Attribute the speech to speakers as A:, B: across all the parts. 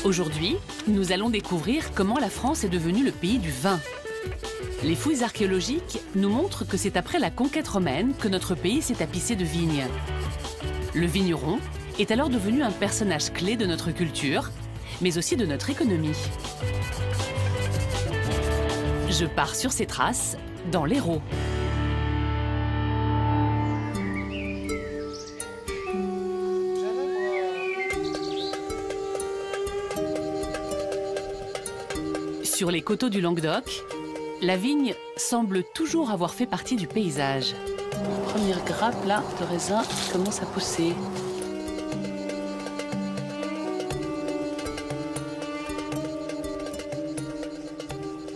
A: Aujourd'hui, nous allons découvrir comment la France est devenue le pays du vin. Les fouilles archéologiques nous montrent que c'est après la conquête romaine que notre pays s'est tapissé de vignes. Le vigneron est alors devenu un personnage clé de notre culture, mais aussi de notre économie. Je pars sur ses traces dans l'Hérault. Sur les coteaux du Languedoc, la vigne semble toujours avoir fait partie du paysage.
B: Première grappe là de raisin qui commence à pousser.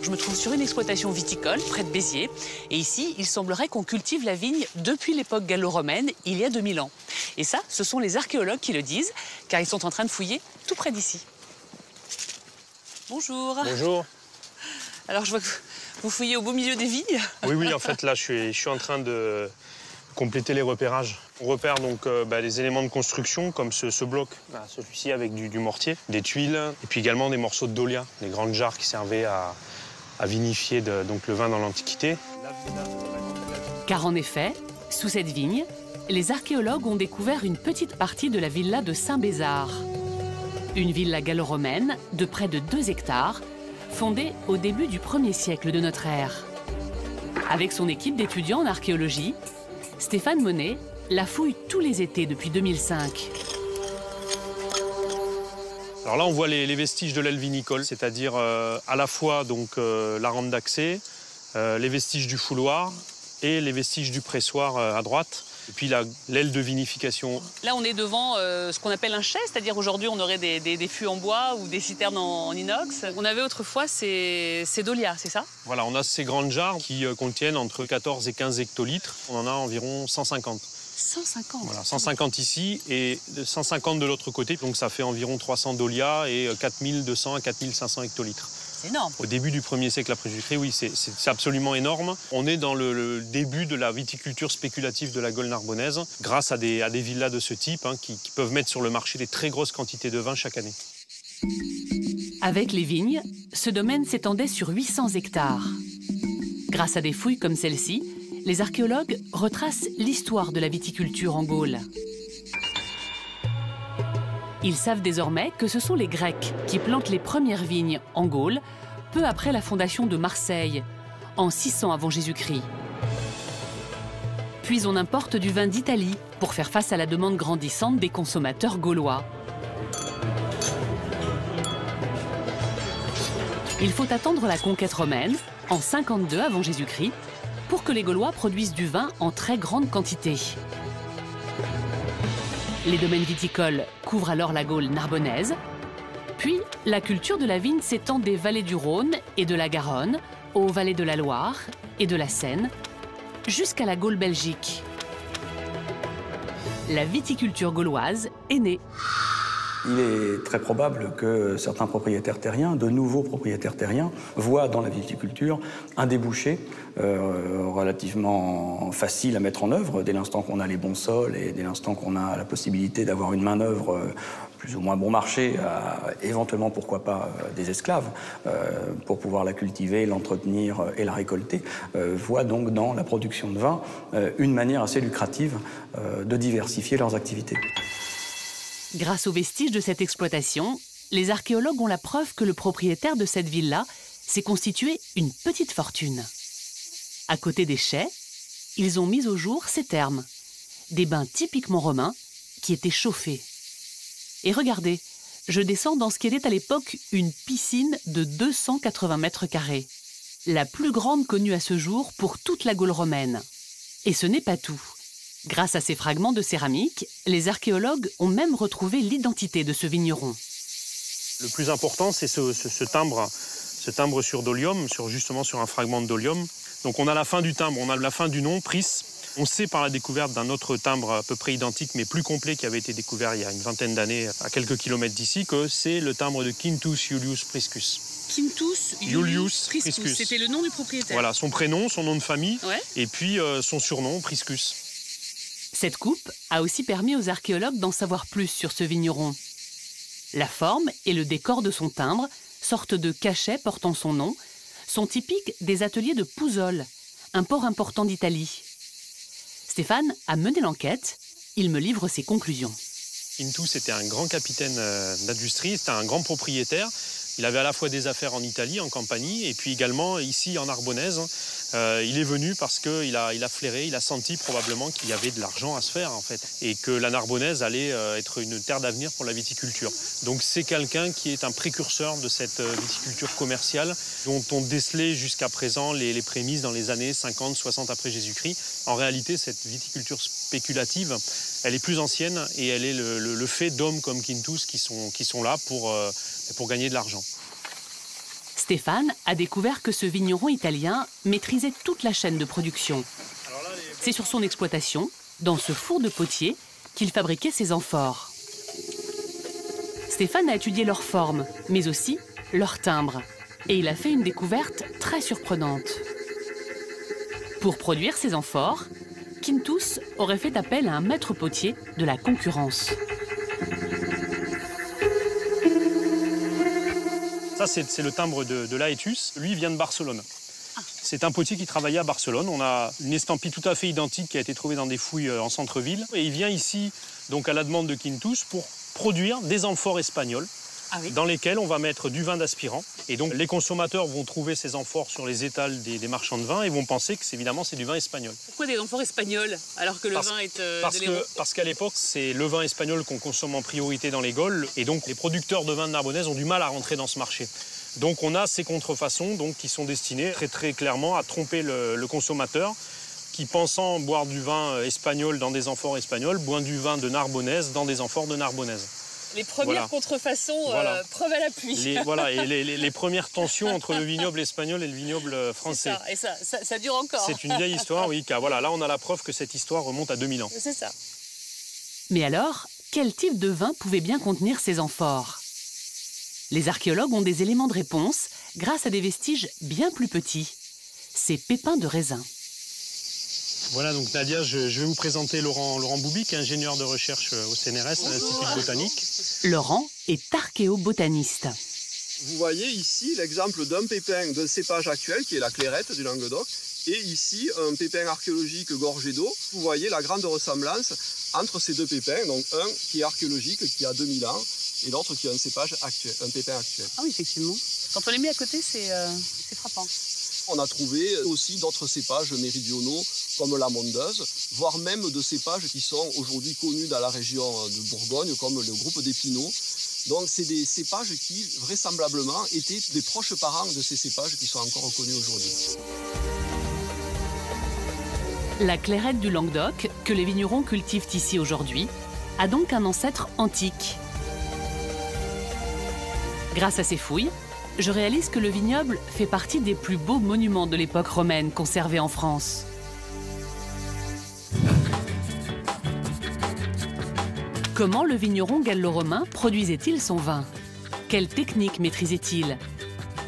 A: Je me trouve sur une exploitation viticole près de Béziers. Et ici, il semblerait qu'on cultive la vigne depuis l'époque gallo-romaine, il y a 2000 ans. Et ça, ce sont les archéologues qui le disent, car ils sont en train de fouiller tout près d'ici. Bonjour.
C: Bonjour.
A: Alors, je vois que vous fouillez au beau milieu des vignes.
C: Oui, en fait, là, je suis en train de compléter les repérages. On repère donc les éléments de construction, comme ce bloc, celui-ci avec du mortier, des tuiles, et puis également des morceaux de dolia, des grandes jarres qui servaient à vinifier donc le vin dans l'Antiquité.
A: Car en effet, sous cette vigne, les archéologues ont découvert une petite partie de la villa de Saint-Bézard. Une villa gallo-romaine de près de 2 hectares, fondée au début du 1er siècle de notre ère. Avec son équipe d'étudiants en archéologie, Stéphane Monet la fouille tous les étés depuis 2005.
C: Alors là, on voit les vestiges de l'aile vinicole, c'est-à-dire à la fois donc, la rampe d'accès, les vestiges du fouloir et les vestiges du pressoir à droite. Et puis l'aile de vinification.
A: Là, on est devant ce qu'on appelle un chai, c'est-à-dire aujourd'hui, on aurait des fûts en bois ou des citernes en inox. On avait autrefois ces dolias, c'est ça?
C: Voilà, on a ces grandes jarres qui contiennent entre 14 et 15 hectolitres. On en a environ 150.
A: 150?
C: Voilà, 150 ici et 150 de l'autre côté. Donc ça fait environ 300 dolias et 4200 à 4500 hectolitres.
A: C'est énorme.
C: Au début du 1er siècle après Jésus-Christ, oui, c'est absolument énorme. On est dans le début de la viticulture spéculative de la Gaule narbonnaise, grâce à des villas de ce type qui peuvent mettre sur le marché des très grosses quantités de vin chaque année.
A: Avec les vignes, ce domaine s'étendait sur 800 hectares. Grâce à des fouilles comme celle-ci, les archéologues retracent l'histoire de la viticulture en Gaule. Ils savent désormais que ce sont les Grecs qui plantent les premières vignes en Gaule, peu après la fondation de Marseille, en 600 avant Jésus-Christ. Puis on importe du vin d'Italie pour faire face à la demande grandissante des consommateurs gaulois. Il faut attendre la conquête romaine, en 52 avant Jésus-Christ, pour que les Gaulois produisent du vin en très grande quantité. Les domaines viticoles couvrent alors la Gaule narbonnaise. Puis, la culture de la vigne s'étend des vallées du Rhône et de la Garonne aux vallées de la Loire et de la Seine, jusqu'à la Gaule belgique. La viticulture gauloise est née.
D: Il est très probable que certains propriétaires terriens, de nouveaux propriétaires terriens, voient dans la viticulture un débouché relativement facile à mettre en œuvre dès l'instant qu'on a les bons sols et dès l'instant qu'on a la possibilité d'avoir une main-d'œuvre plus ou moins bon marché, éventuellement, pourquoi pas, des esclaves, pour pouvoir la cultiver, l'entretenir et la récolter, voient donc dans la production de vin une manière assez lucrative de diversifier leurs activités.
A: Grâce aux vestiges de cette exploitation, les archéologues ont la preuve que le propriétaire de cette villa s'est constitué une petite fortune. À côté des chais, ils ont mis au jour ces thermes, des bains typiquement romains qui étaient chauffés. Et regardez, je descends dans ce qu'était à l'époque une piscine de 280 mètres carrés, la plus grande connue à ce jour pour toute la Gaule romaine. Et ce n'est pas tout. Grâce à ces fragments de céramique, les archéologues ont même retrouvé l'identité de ce vigneron.
C: Le plus important, c'est ce timbre sur dolium, justement sur un fragment de dolium. Donc on a la fin du timbre, on a la fin du nom, Pris. On sait par la découverte d'un autre timbre à peu près identique, mais plus complet, qui avait été découvert il y a une vingtaine d'années, à quelques kilomètres d'ici, que c'est le timbre de Quintus Iulius Priscus.
A: Quintus Iulius Priscus, c'était le nom du propriétaire.
C: Voilà, son prénom, son nom de famille,
A: ouais.
C: Et puis son surnom, Priscus.
A: Cette coupe a aussi permis aux archéologues d'en savoir plus sur ce vigneron. La forme et le décor de son timbre, sorte de cachet portant son nom, sont typiques des ateliers de Pouzzoles, un port important d'Italie. Stéphane a mené l'enquête, il me livre ses conclusions.
C: Quintus était un grand capitaine d'industrie, c'était un grand propriétaire. Il avait à la fois des affaires en Italie, en Campanie, et puis également ici en Narbonnaise. Il est venu parce qu'il a flairé, il a senti probablement qu'il y avait de l'argent à se faire en fait, et que la Narbonnaise allait être une terre d'avenir pour la viticulture. Donc c'est quelqu'un qui est un précurseur de cette viticulture commerciale dont on décelait jusqu'à présent les prémices dans les années 50, 60 après Jésus-Christ. En réalité, cette viticulture spéculative, elle est plus ancienne et elle est le fait d'hommes comme Quintus qui sont là pour gagner de l'argent.
A: Stéphane a découvert que ce vigneron italien maîtrisait toute la chaîne de production. C'est sur son exploitation, dans ce four de potier, qu'il fabriquait ses amphores. Stéphane a étudié leur forme, mais aussi leur timbre. Et il a fait une découverte très surprenante. Pour produire ces amphores, Quintus aurait fait appel à un maître potier de la concurrence.
C: Ça, c'est le timbre de Laetus. Lui, il vient de Barcelone. C'est un potier qui travaillait à Barcelone. On a une estampille tout à fait identique qui a été trouvée dans des fouilles en centre-ville. Et il vient ici, donc à la demande de Quintus, pour produire des amphores espagnols. Ah oui. Dans lesquels on va mettre du vin d'aspirant. Et donc les consommateurs vont trouver ces amphores sur les étals des marchands de vin et vont penser que évidemment c'est du vin espagnol.
B: Pourquoi des amphores espagnols alors que le vin est
C: parce qu'à l'époque c'est le vin espagnol qu'on consomme en priorité dans les Gaules et donc les producteurs de vin de Narbonnaise ont du mal à rentrer dans ce marché. Donc on a ces contrefaçons donc, qui sont destinées très clairement à tromper le consommateur qui, pensant boire du vin espagnol dans des amphores espagnols, boit du vin de Narbonnaise dans des amphores de Narbonnaise.
B: Les premières contrefaçons, preuve à l'appui.
C: Les premières tensions entre le vignoble espagnol et le vignoble français.
B: Et ça dure encore.
C: C'est une vieille histoire, oui. Car là, on a la preuve que cette histoire remonte à 2000 ans.
B: C'est ça.
A: Mais alors, quel type de vin pouvait bien contenir ces amphores? Les archéologues ont des éléments de réponse grâce à des vestiges bien plus petits. Ces pépins de raisin.
C: Voilà, donc Nadia, je vais vous présenter Laurent Boubic, ingénieur de recherche au CNRS, à l'Institut botanique.
A: Laurent est archéobotaniste.
E: Vous voyez ici l'exemple d'un pépin d'un cépage actuel qui est la clairette du Languedoc et ici un pépin archéologique gorgé d'eau. Vous voyez la grande ressemblance entre ces deux pépins, donc un qui est archéologique, qui a 2000 ans, et l'autre qui est un cépage actuel, un pépin actuel.
B: Ah oui, effectivement. Quand on les met à côté, c'est frappant.
E: On a trouvé aussi d'autres cépages méridionaux comme la mondeuse, voire même de cépages qui sont aujourd'hui connus dans la région de Bourgogne comme le groupe des Pinots. Donc c'est des cépages qui vraisemblablement étaient des proches parents de ces cépages qui sont encore reconnus aujourd'hui.
A: La clairette du Languedoc, que les vignerons cultivent ici aujourd'hui, a donc un ancêtre antique. Grâce à ces fouilles, je réalise que le vignoble fait partie des plus beaux monuments de l'époque romaine conservés en France. Comment le vigneron gallo-romain produisait-il son vin? Quelle technique maîtrisait-il?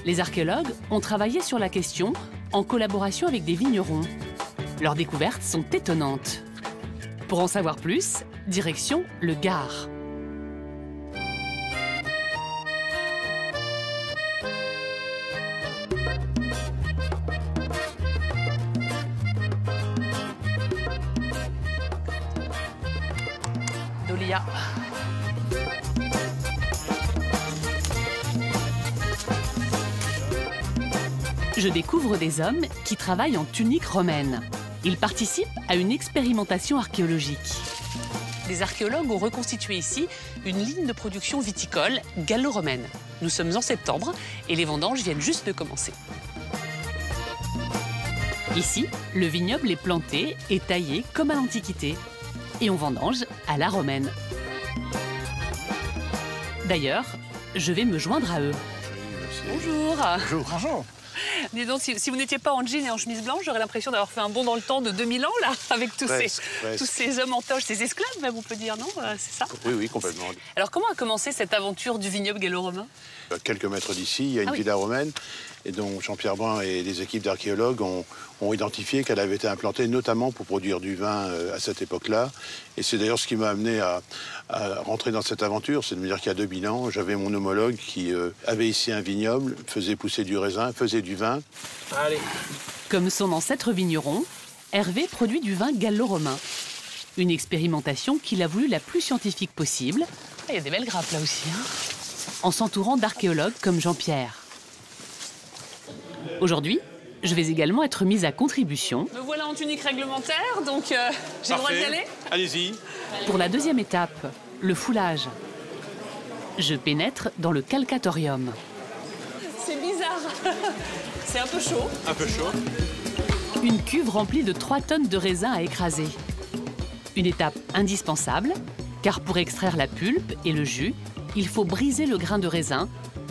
A: Les archéologues ont travaillé sur la question en collaboration avec des vignerons. Leurs découvertes sont étonnantes. Pour en savoir plus, direction le Gard. Dolia. Je découvre des hommes qui travaillent en tunique romaine. Ils participent à une expérimentation archéologique.
B: Les archéologues ont reconstitué ici une ligne de production viticole gallo-romaine. Nous sommes en septembre et les vendanges viennent juste de commencer.
A: Ici, le vignoble est planté et taillé comme à l'Antiquité. Et on vendange à la romaine. D'ailleurs, je vais me joindre à eux.
B: Bonjour.
F: Bonjour.
B: Dis donc, si vous n'étiez pas en jean et en chemise blanche, j'aurais l'impression d'avoir fait un bond dans le temps de 2000 ans, là, avec tous ces hommes en toge, ces esclaves, même, on peut dire, non? C'est ça?
F: Oui, oui, complètement.
B: Alors, comment a commencé cette aventure du vignoble gallo-romain?
F: À quelques mètres d'ici, il y a une villa romaine, et dont Jean-Pierre Brun et des équipes d'archéologues ont identifié qu'elle avait été implantée notamment pour produire du vin à cette époque-là. Et c'est d'ailleurs ce qui m'a amené à rentrer dans cette aventure, c'est de me dire qu'il y a 2000 ans, j'avais mon homologue qui avait ici un vignoble, faisait pousser du raisin, faisait du vin.
E: Allez.
A: Comme son ancêtre vigneron, Hervé produit du vin gallo-romain. Une expérimentation qu'il a voulu la plus scientifique possible.
B: Il y a des belles grappes là aussi. Hein,
A: en s'entourant d'archéologues comme Jean-Pierre. Aujourd'hui, je vais également être mise à contribution.
B: Me voilà en tunique réglementaire, donc j'ai le droit d'y aller.
F: Allez-y.
A: Pour la deuxième étape, le foulage. Je pénètre dans le calcatorium.
B: C'est bizarre. C'est un peu chaud.
F: Un peu chaud.
A: Une cuve remplie de 3 tonnes de raisin à écraser. Une étape indispensable, car pour extraire la pulpe et le jus, il faut briser le grain de raisin,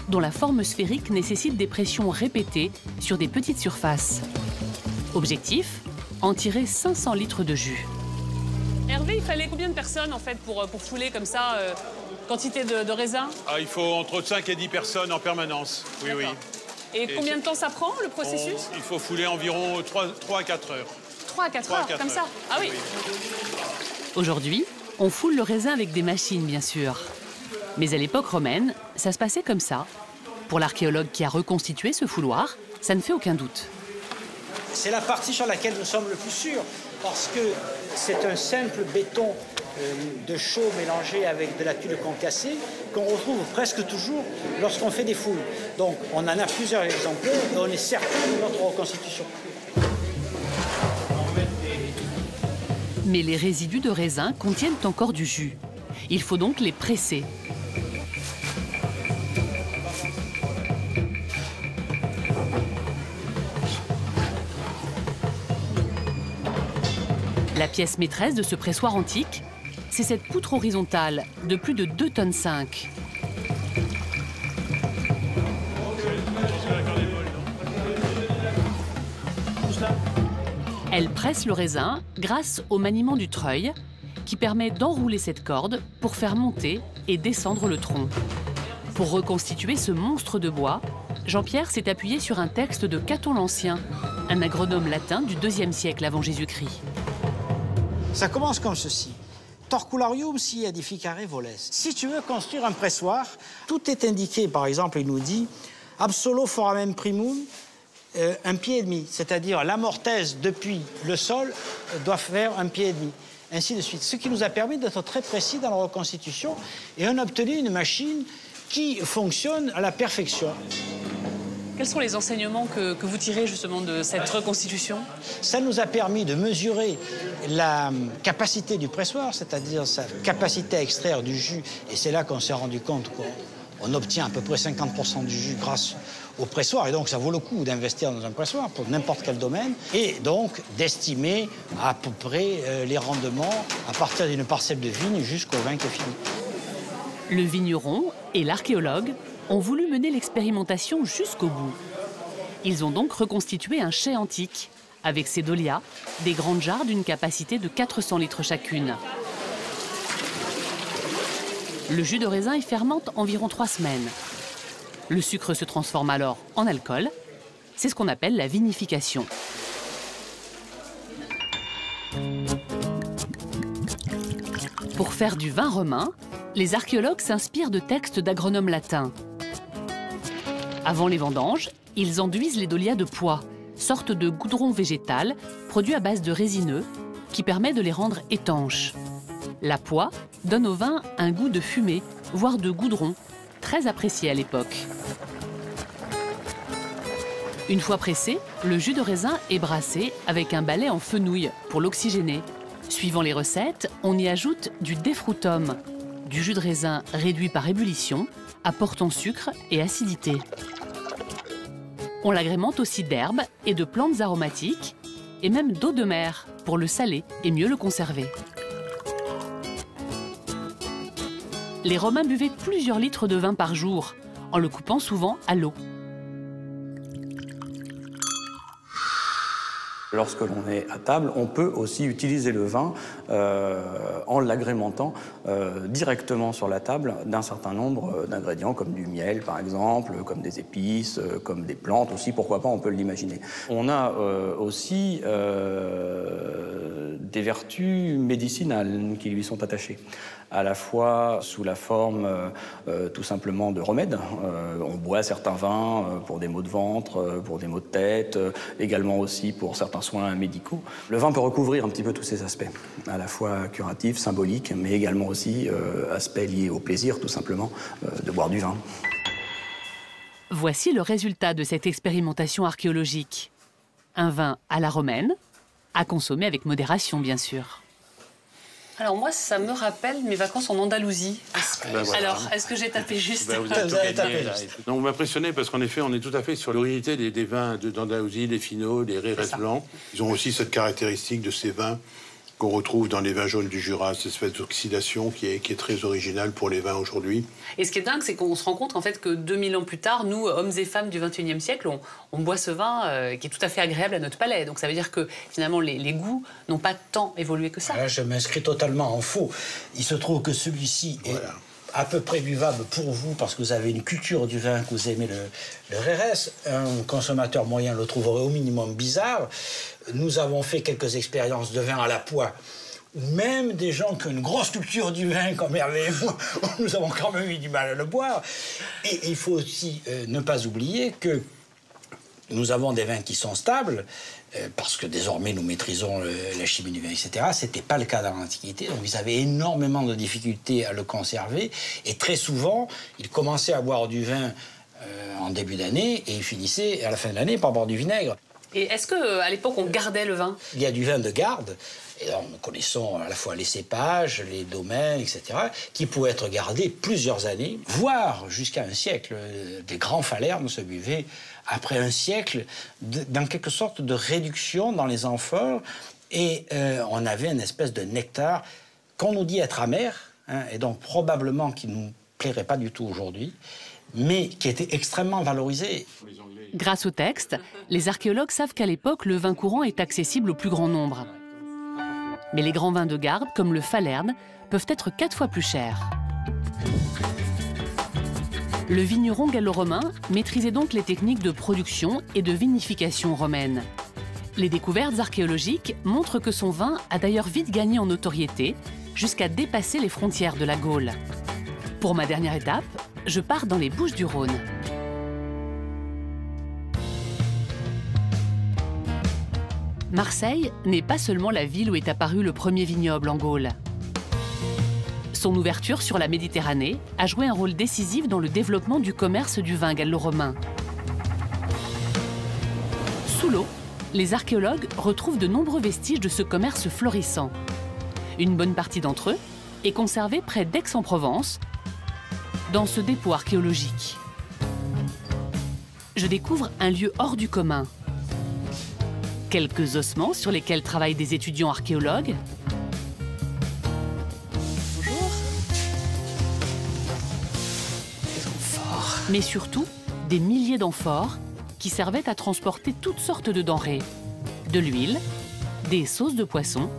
A: dont la forme sphérique nécessite des pressions répétées sur des petites surfaces. Objectif, en tirer 500 litres de jus.
B: Hervé, il fallait combien de personnes en fait pour fouler comme ça quantité de raisin?
F: Il faut entre 5 et 10 personnes en permanence. Oui, oui.
B: Et combien de temps ça prend, le processus?
F: Il faut fouler environ 3 à 4 heures.
B: 3 à 4 heures, comme ça? Ah oui.
A: Aujourd'hui, on foule le raisin avec des machines, bien sûr. Mais à l'époque romaine, ça se passait comme ça. Pour l'archéologue qui a reconstitué ce fouloir, ça ne fait aucun doute.
G: C'est la partie sur laquelle nous sommes le plus sûrs, parce que c'est un simple béton de chaux mélangé avec de la tuile concassée qu'on retrouve presque toujours lorsqu'on fait des fouilles. Donc on en a plusieurs exemplaires et on est certain de notre reconstitution.
A: Mais les résidus de raisin contiennent encore du jus. Il faut donc les presser. La pièce maîtresse de ce pressoir antique, c'est cette poutre horizontale de plus de 2,5 tonnes. Elle presse le raisin grâce au maniement du treuil, qui permet d'enrouler cette corde pour faire monter et descendre le tronc. Pour reconstituer ce monstre de bois, Jean-Pierre s'est appuyé sur un texte de Caton l'Ancien, un agronome latin du IIe siècle avant Jésus-Christ.
G: Ça commence comme ceci. Torcularium si edificare voles. Si tu veux construire un pressoir, tout est indiqué. Par exemple, il nous dit absolo foramen primum, 1,5 pied, c'est-à-dire la mortaise depuis le sol doit faire 1,5 pied. Ainsi de suite. Ce qui nous a permis d'être très précis dans la reconstitution et on a obtenu une machine qui fonctionne à la perfection.
B: Quels sont les enseignements que vous tirez justement de cette reconstitution?
G: Ça nous a permis de mesurer la capacité du pressoir, c'est-à-dire sa capacité à extraire du jus. Et c'est là qu'on s'est rendu compte qu'on obtient à peu près 50% du jus grâce au pressoir. Et donc ça vaut le coup d'investir dans un pressoir pour n'importe quel domaine. Et donc d'estimer à peu près les rendements à partir d'une parcelle de vigne jusqu'au vin qui est fini.
A: Le vigneron et l'archéologue ont voulu mener l'expérimentation jusqu'au bout. Ils ont donc reconstitué un chai antique, avec ses dolias, des grandes jarres d'une capacité de 400 litres chacune. Le jus de raisin y fermente environ 3 semaines. Le sucre se transforme alors en alcool. C'est ce qu'on appelle la vinification. Pour faire du vin romain, les archéologues s'inspirent de textes d'agronomes latins. Avant les vendanges, ils enduisent les dolias de pois, sorte de goudron végétal produit à base de résineux qui permet de les rendre étanches. La poix donne au vin un goût de fumée, voire de goudron, très apprécié à l'époque. Une fois pressé, le jus de raisin est brassé avec un balai en fenouil pour l'oxygéner. Suivant les recettes, on y ajoute du défrutum, du jus de raisin réduit par ébullition, apportant sucre et acidité. On l'agrémente aussi d'herbes et de plantes aromatiques, et même d'eau de mer pour le saler et mieux le conserver. Les Romains buvaient plusieurs litres de vin par jour, en le coupant souvent à l'eau.
D: Lorsque l'on est à table, on peut aussi utiliser le vin en l'agrémentant directement sur la table d'un certain nombre d'ingrédients, comme du miel par exemple, comme des épices, comme des plantes aussi, pourquoi pas, on peut l'imaginer. On a aussi des vertus médicinales qui lui sont attachées, à la fois sous la forme tout simplement de remèdes. On boit certains vins pour des maux de ventre, pour des maux de tête, également aussi pour certains soins médicaux. Le vin peut recouvrir un petit peu tous ces aspects, à la fois curatifs, symboliques, mais également aussi aspects liés au plaisir, tout simplement, de boire du vin.
A: Voici le résultat de cette expérimentation archéologique. Un vin à la romaine, à consommer avec modération, bien sûr.
B: Alors moi, ça me rappelle mes vacances en Andalousie.
F: Voilà.
B: Alors, est-ce que j'ai tapé juste?
F: Vous avez tout gagné, là. Non, vous m'impressionnez parce qu'en effet, on est tout à fait sur l'originalité des vins d'Andalousie, les Finaux, les Rérés blancs. Ils ont aussi cette caractéristique de ces vins qu'on retrouve dans les vins jaunes du Jura, cette espèce d'oxydation qui est très originale pour les vins aujourd'hui.
B: Et ce qui est dingue, c'est qu'on se rend compte en fait que 2000 ans plus tard, nous, hommes et femmes du XXIe siècle, on boit ce vin qui est tout à fait agréable à notre palais. Donc ça veut dire que finalement, les goûts n'ont pas tant évolué que ça.
G: Là, je m'inscris totalement en faux. Il se trouve que celui-ci est à peu près buvable pour vous parce que vous avez une culture du vin, que vous aimez le Rérès. Un consommateur moyen le trouverait au minimum bizarre. Nous avons fait quelques expériences de vin à la poix. Même des gens qui ont une grosse culture du vin, comme Hervé et moi, nous avons quand même eu du mal à le boire. Et il faut aussi ne pas oublier que nous avons des vins qui sont stables, parce que désormais nous maîtrisons la chimie du vin, etc. Ce n'était pas le cas dans l'Antiquité, donc ils avaient énormément de difficultés à le conserver. Et très souvent, ils commençaient à boire du vin en début d'année et ils finissaient à la fin de l'année par boire du vinaigre.
B: Et est-ce qu'à l'époque, on gardait le vin?
G: Il y a du vin de garde, et alors nous connaissons à la fois les cépages, les domaines, etc., qui pouvaient être gardés plusieurs années, voire jusqu'à un siècle. Des grands Falernes se buvaient après un siècle, dans quelque sorte de réduction dans les amphores, et on avait une espèce de nectar qu'on nous dit être amer, hein, et donc probablement qui ne nous plairait pas du tout aujourd'hui, mais qui était extrêmement valorisé.
A: Grâce au texte, les archéologues savent qu'à l'époque, le vin courant est accessible au plus grand nombre. Mais les grands vins de garde, comme le Falerne, peuvent être 4 fois plus chers. Le vigneron gallo-romain maîtrisait donc les techniques de production et de vinification romaines. Les découvertes archéologiques montrent que son vin a d'ailleurs vite gagné en notoriété, jusqu'à dépasser les frontières de la Gaule. Pour ma dernière étape, je pars dans les Bouches-du-Rhône. Marseille n'est pas seulement la ville où est apparu le premier vignoble en Gaule. Son ouverture sur la Méditerranée a joué un rôle décisif dans le développement du commerce du vin gallo-romain. Sous l'eau, les archéologues retrouvent de nombreux vestiges de ce commerce florissant. Une bonne partie d'entre eux est conservée près d'Aix-en-Provence, dans ce dépôt archéologique. Je découvre un lieu hors du commun. Quelques ossements sur lesquels travaillent des étudiants archéologues.
B: Bonjour. Des amphores.
A: Mais surtout, des milliers d'amphores qui servaient à transporter toutes sortes de denrées. De l'huile, des sauces de poisson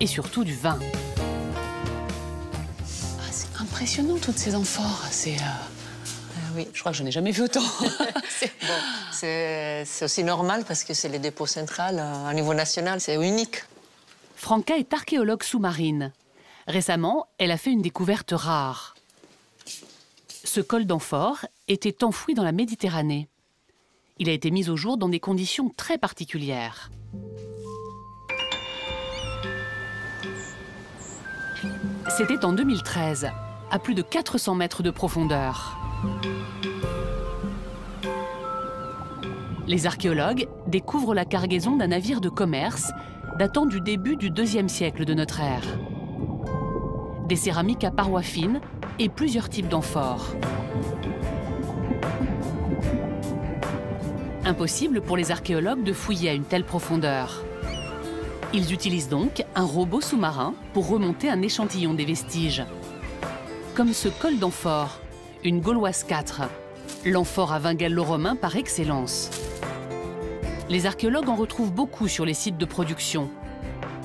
A: et surtout du vin.
B: Ah, c'est impressionnant, toutes ces amphores. C'est... Oui, je crois que je n'ai jamais vu autant.
H: C'est aussi normal parce que c'est le dépôt central au niveau national, c'est unique.
A: Franca est archéologue sous-marine. Récemment, elle a fait une découverte rare. Ce col d'amphore était enfoui dans la Méditerranée. Il a été mis au jour dans des conditions très particulières. C'était en 2013, à plus de 400 mètres de profondeur. Les archéologues découvrent la cargaison d'un navire de commerce datant du début du IIe siècle de notre ère. Des céramiques à parois fines et plusieurs types d'amphores. Impossible pour les archéologues de fouiller à une telle profondeur. Ils utilisent donc un robot sous-marin pour remonter un échantillon des vestiges. Comme ce col d'amphore, une Gauloise 4, l'amphore à vin gallo-romain par excellence. Les archéologues en retrouvent beaucoup sur les sites de production.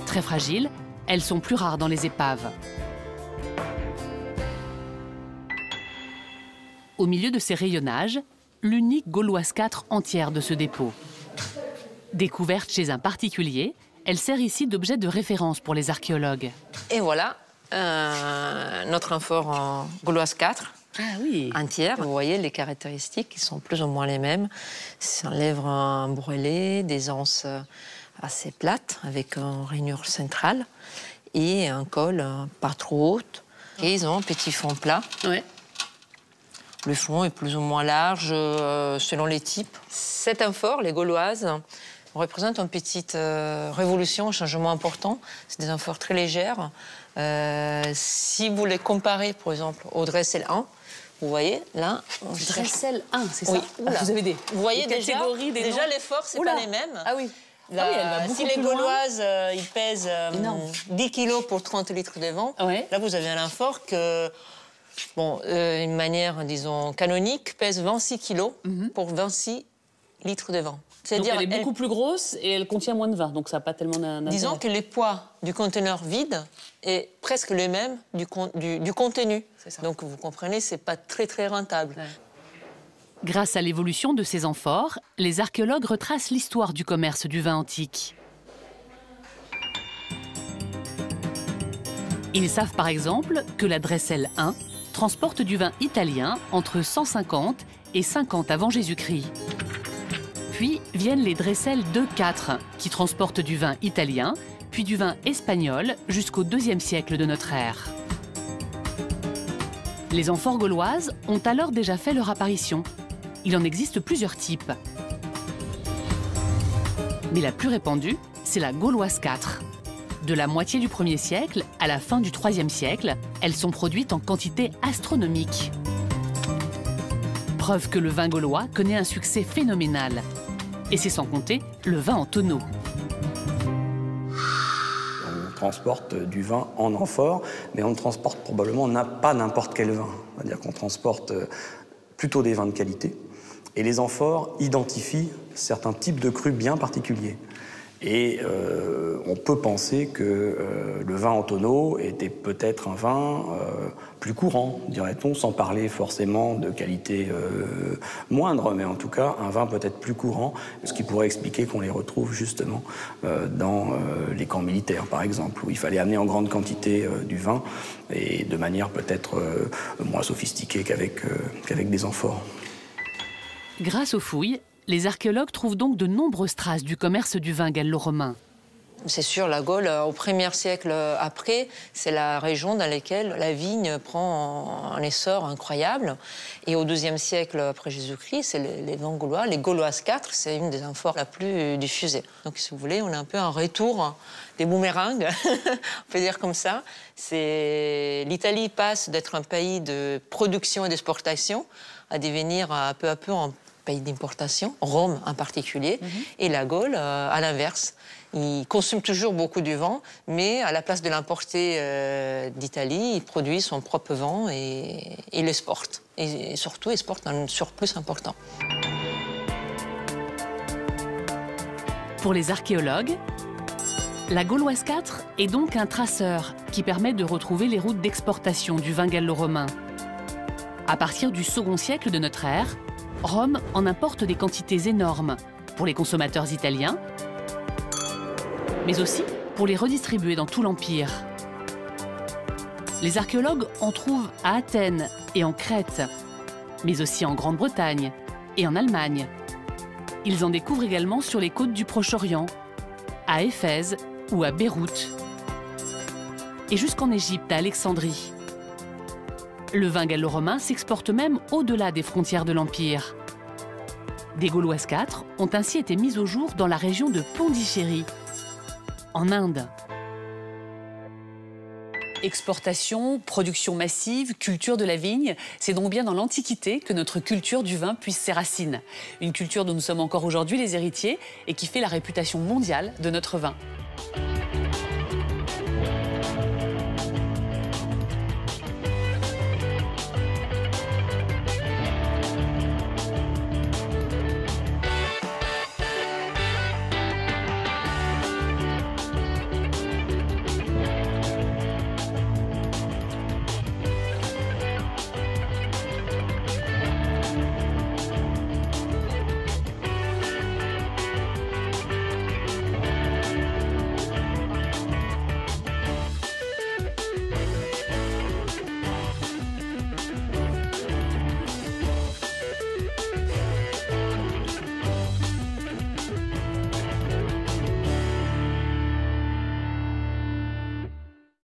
A: Très fragiles, elles sont plus rares dans les épaves. Au milieu de ces rayonnages, l'unique Gauloise 4 entière de ce dépôt. Découverte chez un particulier, elle sert ici d'objet de référence pour les archéologues.
H: Et voilà, notre amphore en Gauloise 4.
B: Ah oui.
H: Entière. Vous voyez les caractéristiques qui sont plus ou moins les mêmes. C'est un lèvre brûlé, des anses assez plates avec une rainure centrale et un col pas trop haute. Et ils ont un petit fond plat.
B: Ouais.
H: Le fond est plus ou moins large selon les types. Cet amphore, les Gauloises, représente une petite révolution, un changement important. C'est des amphores très légères. Si vous les comparez, par exemple, au Dressel 1, vous voyez, là...
B: Dressel 1, c'est
H: oui.
B: ça. Oula. Vous avez
H: vous voyez
B: des catégories,
H: déjà l'effort, c'est pas les mêmes.
B: Ah oui.
H: Là,
B: elle va beaucoup
H: si les
B: plus loin.
H: Gauloises, ils pèsent 10 kilos pour 30 litres de vent, là, vous avez un amphore que, bon, une manière, disons, canonique, pèse 26 kilos pour 26 litres de vent.
B: Donc elle est beaucoup plus grosse et elle contient moins de vin, donc ça n'a pas tellement d'intérêt.
H: Disons que les poids du conteneur vide est presque le même du contenu. Donc vous comprenez, c'est pas très très rentable. Ouais.
A: Grâce à l'évolution de ces amphores, les archéologues retracent l'histoire du commerce du vin antique. Ils savent par exemple que la Dressel 1 transporte du vin italien entre 150 et 50 avant Jésus-Christ. Puis viennent les Dressel 2-4 qui transportent du vin italien, puis du vin espagnol jusqu'au IIe siècle de notre ère. Les amphores gauloises ont alors déjà fait leur apparition. Il en existe plusieurs types. Mais la plus répandue, c'est la Gauloise 4. De la moitié du 1er siècle à la fin du 3e siècle, elles sont produites en quantité astronomique. Preuve que le vin gaulois connaît un succès phénoménal. Et c'est sans compter le vin en tonneau.
D: On transporte du vin en amphore, mais on transporte probablement pas n'importe quel vin. C'est-à-dire qu'on transporte plutôt des vins de qualité. Et les amphores identifient certains types de crus bien particuliers. Et on peut penser que le vin en tonneau était peut-être un vin plus courant, dirait-on, sans parler forcément de qualité moindre, mais en tout cas un vin peut-être plus courant, ce qui pourrait expliquer qu'on les retrouve justement dans les camps militaires, par exemple, où il fallait amener en grande quantité du vin et de manière peut-être moins sophistiquée qu'avec des amphores.
A: Grâce aux fouilles, les archéologues trouvent donc de nombreuses traces du commerce du vin gallo-romain.
H: C'est sûr, la Gaule, au 1er siècle après, c'est la région dans laquelle la vigne prend un essor incroyable. Et au 2e siècle après Jésus-Christ, c'est les vins gaulois. Les Gauloises 4, c'est une des amphores la plus diffusée. Donc, si vous voulez, on a un peu un retour des boomerangs, on peut dire comme ça. L'Italie passe d'être un pays de production et d'exportation à devenir peu à peu un pays d'importation, Rome en particulier, et la Gaule, à l'inverse. Ils consomment toujours beaucoup du vin, mais à la place de l'importer d'Italie, ils produisent son propre vin et l'exportent. Et surtout, exportent un surplus important.
A: Pour les archéologues, la Gauloise 4 est donc un traceur qui permet de retrouver les routes d'exportation du vin gallo-romain. À partir du 2e siècle de notre ère, Rome en importe des quantités énormes pour les consommateurs italiens, mais aussi pour les redistribuer dans tout l'Empire. Les archéologues en trouvent à Athènes et en Crète, mais aussi en Grande-Bretagne et en Allemagne. Ils en découvrent également sur les côtes du Proche-Orient, à Éphèse ou à Beyrouth, et jusqu'en Égypte, à Alexandrie. Le vin gallo-romain s'exporte même au-delà des frontières de l'Empire. Des Gauloises 4 ont ainsi été mises au jour dans la région de Pondichéry, en Inde.
B: Exportation, production massive, culture de la vigne, c'est donc bien dans l'Antiquité que notre culture du vin puise ses racines. Une culture dont nous sommes encore aujourd'hui les héritiers et qui fait la réputation mondiale de notre vin.